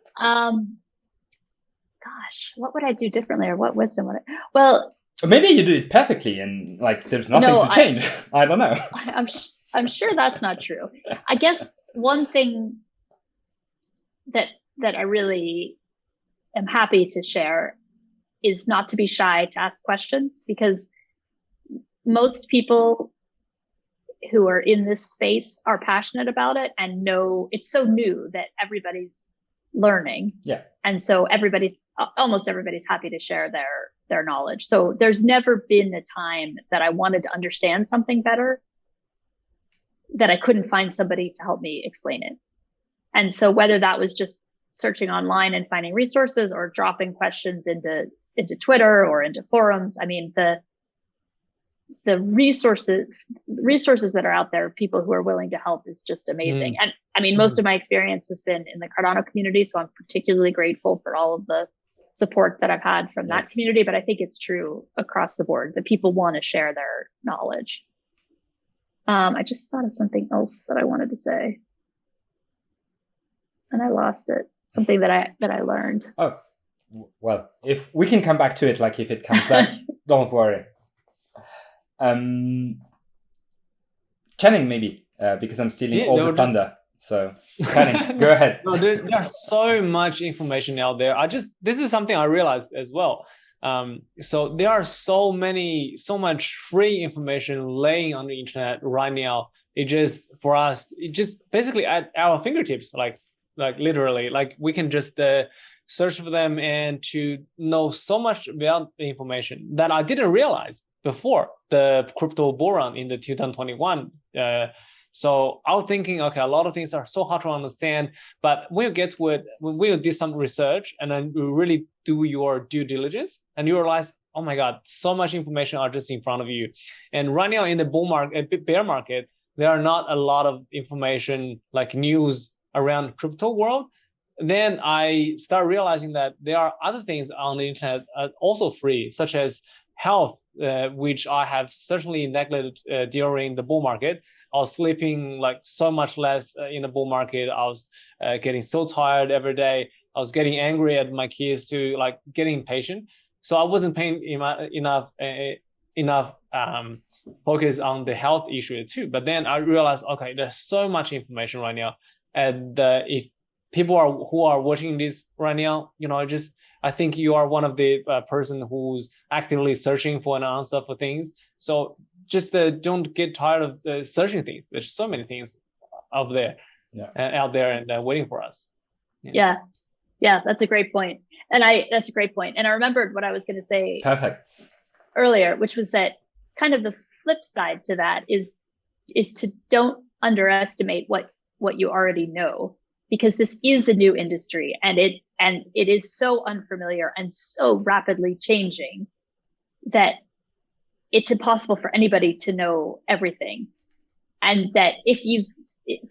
Gosh, what would I do differently, or what wisdom would I? Well, Or maybe you do it perfectly, and like there's nothing to change. I don't know. I'm sure that's not true. I guess one thing that I really am happy to share is not to be shy to ask questions, because most people who are in this space are passionate about it and know it's so new that everybody's learning. Yeah. And so almost everybody's happy to share their knowledge. So there's never been a time that I wanted to understand something better that I couldn't find somebody to help me explain it. And so whether that was just searching online and finding resources, or dropping questions into Twitter or into forums, I mean, the resources that are out there, people who are willing to help, is just amazing. And I mean, most of my experience has been in the Cardano community, so I'm particularly grateful for all of the support that I've had from that community. But I think it's true across the board that people want to share their knowledge. I just thought of something else that I wanted to say, and I lost it. Something that I learned. Oh, well, if we can come back to it, like if it comes back, don't worry. Channing, maybe, because I'm stealing all the thunder. So, Channing, go ahead. No, there's so much information out there. This is something I realized as well. So there are so much free information laying on the internet right now. It just basically at our fingertips, like literally, like we can just search for them and to know so much about the information that I didn't realize before the crypto bull run in the 2021. So I was thinking, okay, a lot of things are so hard to understand, but when you get to it, when we do some research and then you really do your due diligence, and you realize, oh my God, so much information are just in front of you. And right now in the bear market, there are not a lot of information like news around crypto world. Then I start realizing that there are other things on the internet also free, such as health, which I have certainly neglected during the bull market. I was sleeping like so much less in the bull market. I was getting so tired every day. I was getting angry at my kids, to like getting impatient. So I wasn't paying enough focus on the health issue too. But then I realized, okay, there's so much information right now, and if people who are watching this right now, I think you are one of the person who's actively searching for an answer for things. So just don't get tired of searching things. There's so many things out there, and waiting for us. Yeah, that's a great point. And I remembered what I was going to say. Perfect. Earlier, which was that kind of the flip side to that is to don't underestimate what you already know, because this is a new industry and it is so unfamiliar and so rapidly changing that it's impossible for anybody to know everything. And that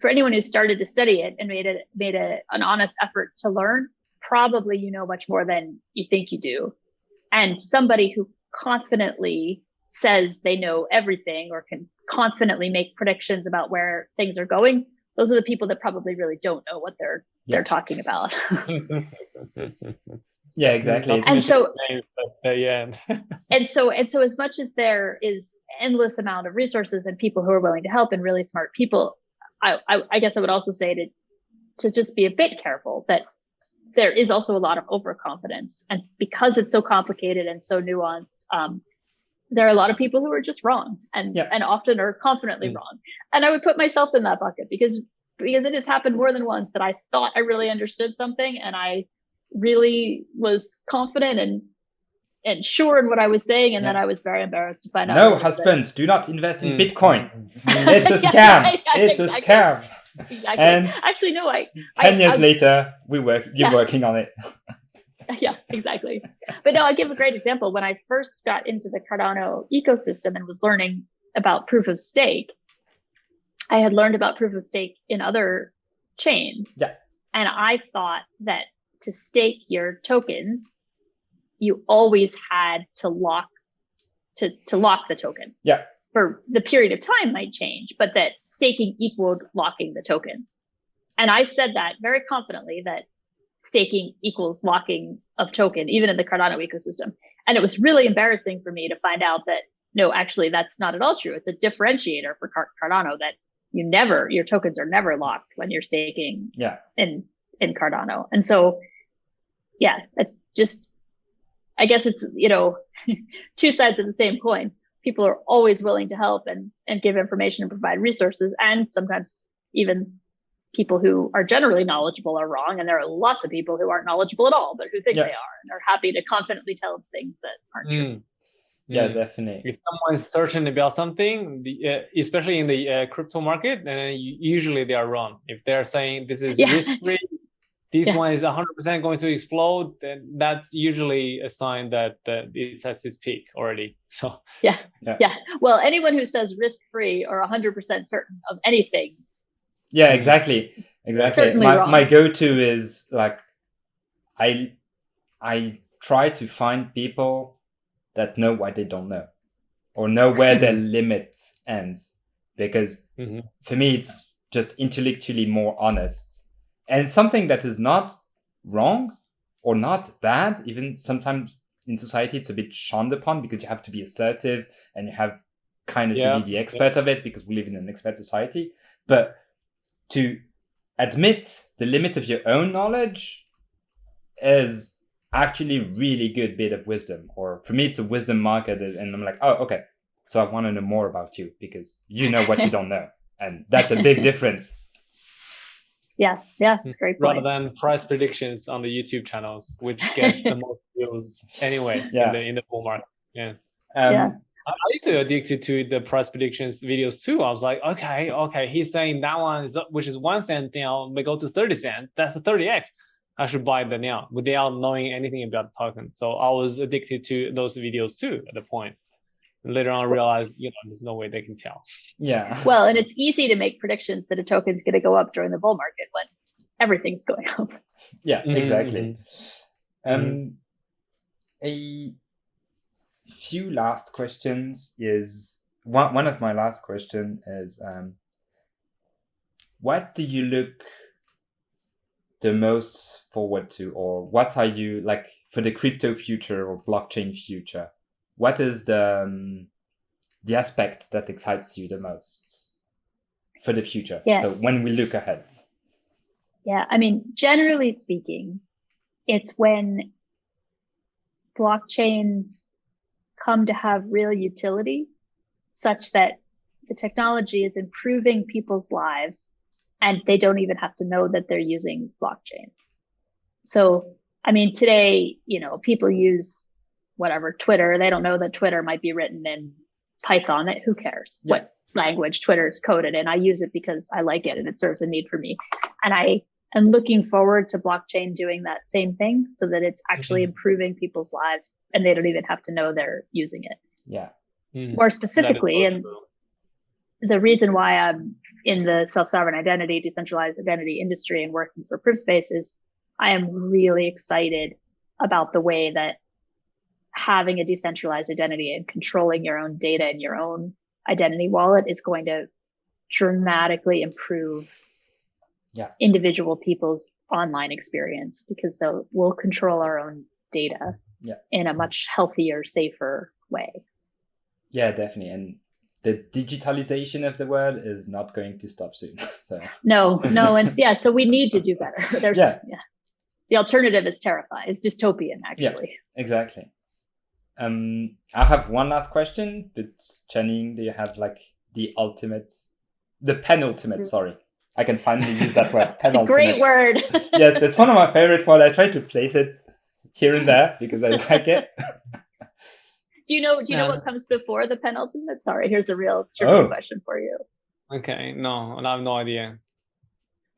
for anyone who started to study it and made an honest effort to learn, probably you know much more than you think you do. And somebody who confidently says they know everything or can confidently make predictions about where things are going, those are the people that probably really don't know what they're talking about. Yeah, exactly. And so as much as there is endless amount of resources and people who are willing to help and really smart people, I guess I would also say to just be a bit careful that there is also a lot of overconfidence, and because it's so complicated and so nuanced, there are a lot of people who are just wrong and often are confidently wrong. And I would put myself in that bucket because it has happened more than once that I thought I really understood something and I really was confident and sure in what I was saying. And then I was very embarrassed to find out. No, husband, do not invest in Bitcoin. It's a scam. It's a scam. Exactly. And actually, no, 10 years later, you're working on it. Yeah, exactly. But no, I'll give a great example. When I first got into the Cardano ecosystem and was learning about proof of stake, I had learned about proof of stake in other chains. Yeah. And I thought that to stake your tokens, you always had to lock the token. Yeah. For the period of time might change, but that staking equaled locking the token. And I said that very confidently, that staking equals locking of token, even in the Cardano ecosystem. And it was really embarrassing for me to find out that, no, actually, that's not at all true. It's a differentiator for Cardano that your tokens are never locked when you're staking in Cardano. And so, yeah, it's just, I guess it's, two sides of the same coin. People are always willing to help and give information and provide resources. And sometimes even people who are generally knowledgeable are wrong. And there are lots of people who aren't knowledgeable at all, but who think they are and are happy to confidently tell things that aren't true. Yeah, definitely. If someone is certain about something, especially in the crypto market, then usually they are wrong. If they're saying this is risk-free, this one is 100% going to explode, then that's usually a sign that it's at its peak already. So yeah. Well, anyone who says risk-free or 100% certain of anything. Yeah, exactly. My go-to is like, I try to find people that know what they don't know, or know where their limits ends, because for me it's just intellectually more honest, and it's something that is not wrong or not bad. Even sometimes in society it's a bit shunned upon because you have to be assertive and you have kind of to be the expert of it, because we live in an expert society. But to admit the limit of your own knowledge is actually really good bit of wisdom, or for me it's a wisdom market, and I'm like, oh, okay, so I want to know more about you because you know what you don't know, and that's a big difference. Yeah, it's a great point. Rather than price predictions on the YouTube channels, which gets the most views anyway in the bull market. I used to be addicted to the price predictions videos too. I was like, okay, he's saying that one is, which is 1 cent now, may go to 30 cents. That's a 30x. I should buy that now without knowing anything about the token. So I was addicted to those videos too at the point. And later on, I realized, there's no way they can tell. Yeah. Well, and it's easy to make predictions that a token is going to go up during the bull market when everything's going up. Yeah, exactly. A few last questions is, one of my last question is, what do you look the most forward to, or what are you like for the crypto future or blockchain future? What is the aspect that excites you the most for the future? So when we look ahead. Yeah, I mean, generally speaking, it's when blockchains come to have real utility, such that the technology is improving people's lives and they don't even have to know that they're using blockchain. So, I mean, today, people use Twitter. They don't know that Twitter might be written in Python. Who cares what language Twitter is coded in? I use it because I like it and it serves a need for me. And I am looking forward to blockchain doing that same thing, so that it's actually improving people's lives and they don't even have to know they're using it. Yeah. More specifically, and the reason why I'm in the self-sovereign identity, decentralized identity industry and working for Proofspace is I am really excited about the way that having a decentralized identity and controlling your own data in your own identity wallet is going to dramatically improve individual people's online experience, because we'll control our own data in a much healthier, safer way. Yeah, definitely. And the digitalization of the world is not going to stop soon. So no, and so we need to do better. The alternative is terrifying. It's dystopian, actually. Yeah, exactly. I have one last question, but Channing, do you have like the penultimate? Sorry, I can finally use that word. Penultimate. Great word. Yes, it's one of my favorite words. I try to place it here and there because I like it. Do you know what comes before the penultimate? Sorry, here's a real tricky question for you. Okay, no, I have no idea.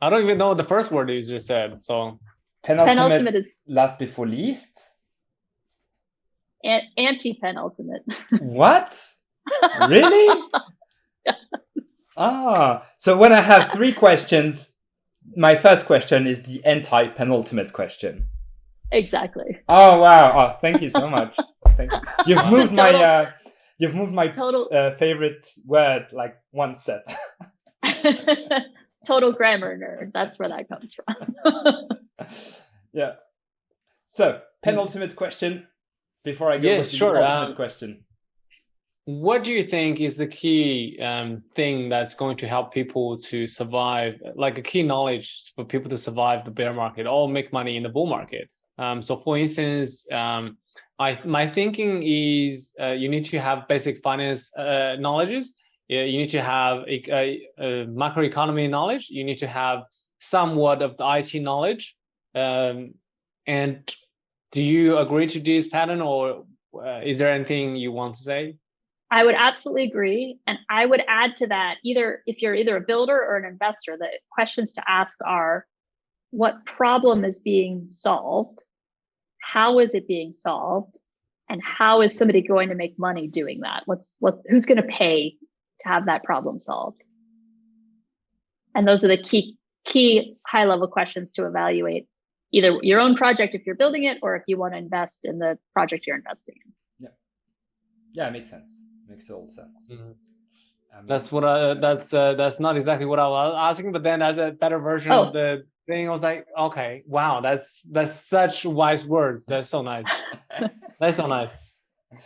I don't even know what the first word you just said. So penultimate is last before least. Anti-penultimate. What? Really? So when I have 3 questions, my first question is the anti-penultimate question. Exactly. Oh wow! Oh, thank you so much. Thank you. You've moved my favorite word like one step. total grammar nerd. That's where that comes from. Yeah. So, penultimate question before I go with the ultimate question. What do you think is the key thing that's going to help people to survive, like a key knowledge for people to survive the bear market or make money in the bull market? So for instance, my thinking is you need to have basic finance knowledges. You need to have a macroeconomy knowledge. You need to have somewhat of the IT knowledge. And do you agree to this pattern, or is there anything you want to say? I would absolutely agree. And I would add to that, if you're either a builder or an investor, the questions to ask are, what problem is being solved? How is it being solved? And how is somebody going to make money doing that? Who's going to pay to have that problem solved? And those are the key high level questions to evaluate either your own project if you're building it, or if you want to invest in the project you're investing in. Yeah, it makes sense. Makes total sense. Mm-hmm. That's not exactly what I was asking, but then as a better version of the thing, I was like, okay, wow, that's such wise words. That's so nice. That's so nice.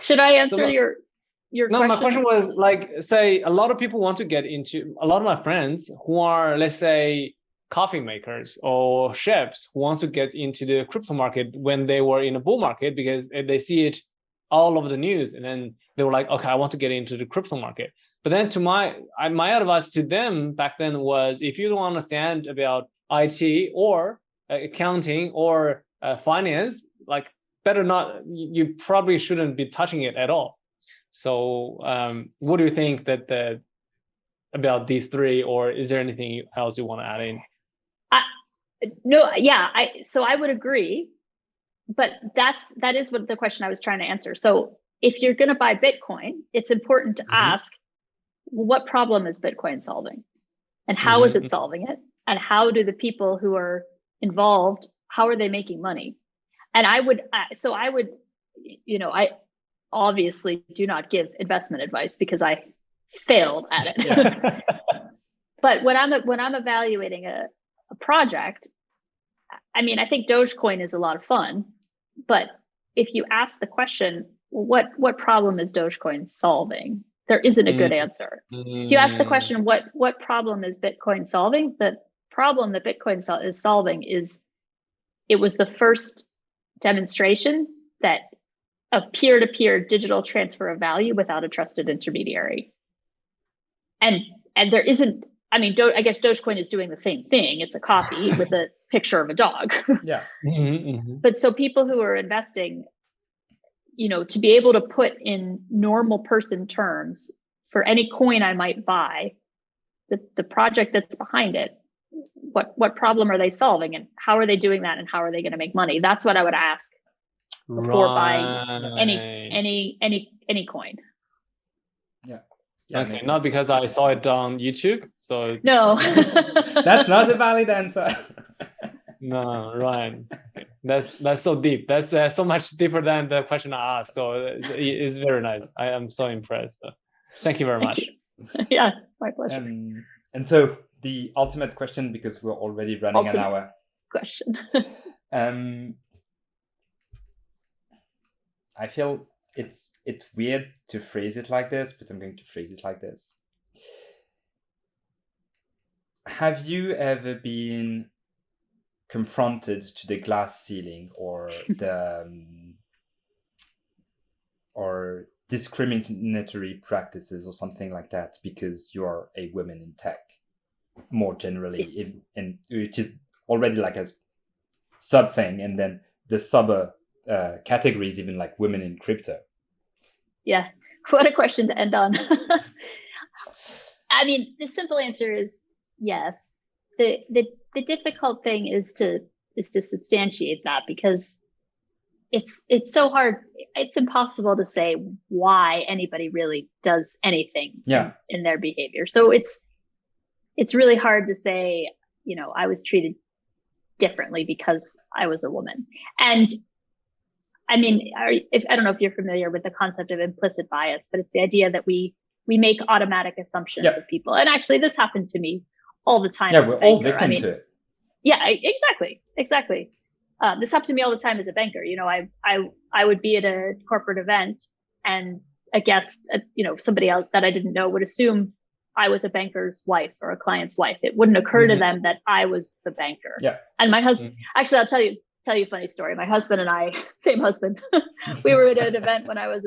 Should I answer your no, question? My question was, like, say a lot of people want to get into, a lot of my friends who are, let's say, coffee makers or chefs who want to get into the crypto market when they were in a bull market because they see it all over the news, and then they were like, okay, I want to get into the crypto market. But then to my advice to them back then was, if you don't understand about IT or accounting or finance, like, better not, you probably shouldn't be touching it at all. So what do you think about these three, or is there anything else you want to add in? So I would agree. But that is what the question I was trying to answer. So if you're going to buy Bitcoin, it's important to ask, what problem is Bitcoin solving? And how is it solving it? And how do the people who are involved, how are they making money? And I obviously do not give investment advice because I failed at it. Yeah. But when I'm evaluating a project, I mean, I think Dogecoin is a lot of fun, but if you ask the question, what problem is Dogecoin solving? There isn't a good answer. If you ask the question, what problem is Bitcoin solving? The problem that Bitcoin is solving is, it was the first demonstration of peer-to-peer digital transfer of value without a trusted intermediary. And there isn't, I mean, I guess Dogecoin is doing the same thing. It's a coffee with a picture of a dog. Yeah. But so people who are investing, to be able to put in normal person terms for any coin I might buy, the project that's behind it, what problem are they solving, and how are they doing that, and how are they going to make money? That's what I would ask before buying any coin. Yeah. Okay, not because I saw it on YouTube. So no, that's not a valid answer. No, right. That's so deep. That's so much deeper than the question I asked. So it's very nice. I am so impressed. Thank you very much. Yeah, my pleasure. And so the ultimate question, because we're already running an hour. Question. I feel it's weird to phrase it like this, but I'm going to phrase it like this. Have you ever been confronted to the glass ceiling or or discriminatory practices or something like that because you're a woman in tech, more generally, which is already like a sub thing, and then the sub categories even like women in crypto? Yeah, what a question to end on. I mean, the simple answer is yes. The difficult thing is to substantiate that, because it's so hard. It's impossible to say why anybody really does anything in their behavior. So it's really hard to say, I was treated differently because I was a woman. And I mean, I don't know if you're familiar with the concept of implicit bias, but it's the idea that we make automatic assumptions of people. And actually, this happened to me all the time. Yeah, as a we're all banker. victim to it. Yeah, exactly. This happened to me all the time as a banker. I would be at a corporate event, and a guest, somebody else that I didn't know would assume I was a banker's wife or a client's wife. It wouldn't occur to them that I was the banker. Yeah. And my husband, actually, I'll tell you a funny story. My husband and I, same husband, we were at an event when I was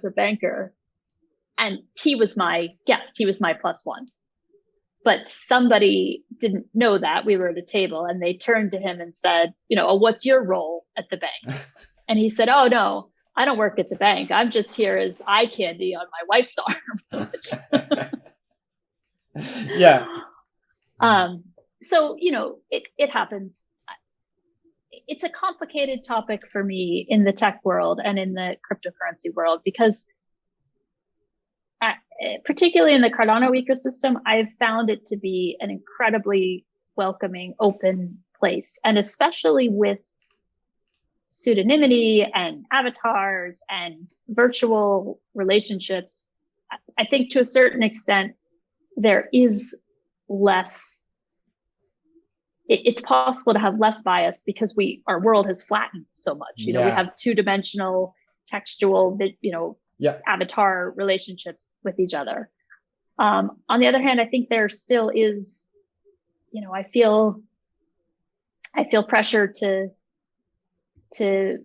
a banker, and he was my guest. He was my plus one. But somebody didn't know that. We were at a table, and they turned to him and said, "Oh, what's your role at the bank?" And he said, "Oh, no, I don't work at the bank. I'm just here as eye candy on my wife's arm." Yeah. So, it happens. It's a complicated topic for me in the tech world and in the cryptocurrency world, because particularly in the Cardano ecosystem, I've found it to be an incredibly welcoming, open place. And especially with pseudonymity and avatars and virtual relationships, I think to a certain extent, there is less, it's possible to have less bias because our world has flattened so much. We have two-dimensional, textual, avatar relationships with each other. On the other hand, I think there still is, I feel pressure to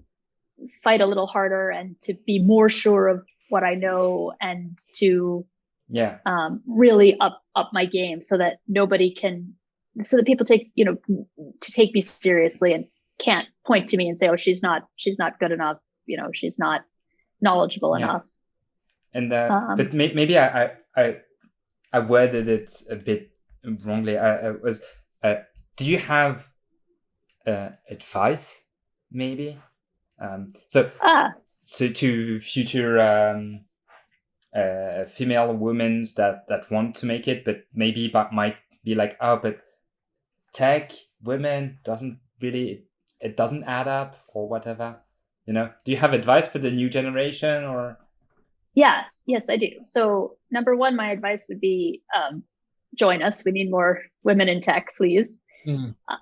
fight a little harder and to be more sure of what I know, and to really up my game so that people take me seriously and can't point to me and say, "Oh, she's not good enough. She's not knowledgeable enough." And but maybe I worded it a bit wrongly. I was do you have advice maybe so to future female women that want to make it, but maybe might be like, "Oh, but tech women doesn't add up," or whatever, do you have advice for the new generation? Or yes, I do. So number one, my advice would be join us. We need more women in tech, please.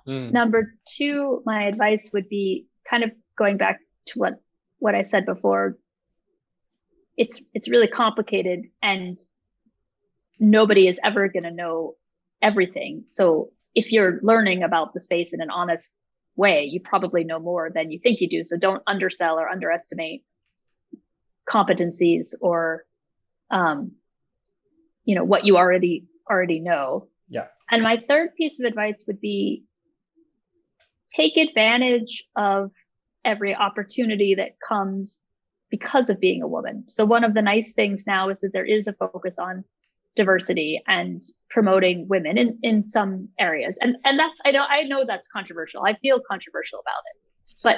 Number two, my advice would be kind of going back to what I said before. It's really complicated, and nobody is ever going to know everything. So if you're learning about the space in an honest way, you probably know more than you think you do. So don't undersell or underestimate competencies or what you already know. Yeah. And my third piece of advice would be take advantage of every opportunity that comes because of being a woman. So one of the nice things now is that there is a focus on diversity and promoting women in some areas. And that's, I know that's controversial. I feel controversial about it, but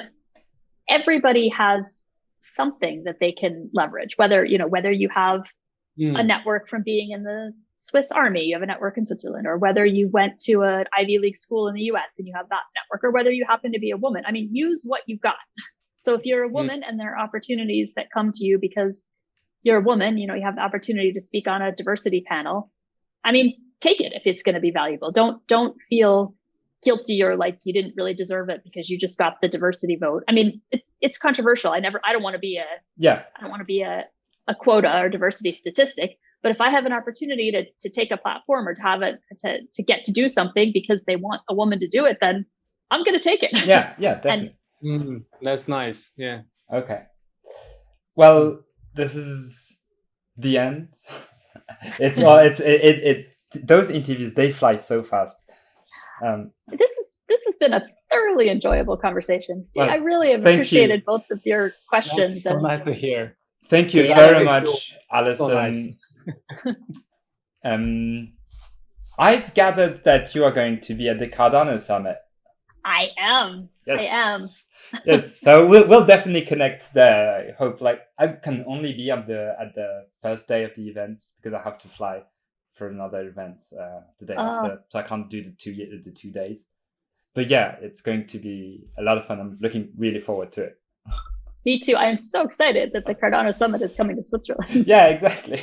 everybody has something that they can leverage, whether you have a network from being in the Swiss Army, you have a network in Switzerland, or whether you went to an Ivy League school in the US and you have that network, or whether you happen to be a woman. I mean, use what you've got. So if you're a woman and there are opportunities that come to you because you're a woman, you have the opportunity to speak on a diversity panel. I mean, take it if it's going to be valuable. Don't feel guilty or like you didn't really deserve it because you just got the diversity vote. I mean, it's controversial. I don't want to be a quota or diversity statistic, but if I have an opportunity to take a platform or to have to get to do something because they want a woman to do it, then I'm going to take it. Yeah, definitely. That's nice. Yeah. Okay. Well, this is the end. Those interviews, they fly so fast. This has been a thoroughly enjoyable conversation. Well, I really have appreciated both of your questions. That's so nice to hear. Thank you very much, Allison. So nice. I've gathered that you are going to be at the Cardano Summit. I am. Yes. I am. Yes. So we'll definitely connect there. I hope. I can only be at the first day of the event because I have to fly for another event the day after, so I can't do the 2 days. But yeah, it's going to be a lot of fun. I'm looking really forward to it. Me too. I am so excited that the Cardano Summit is coming to Switzerland. Yeah, exactly.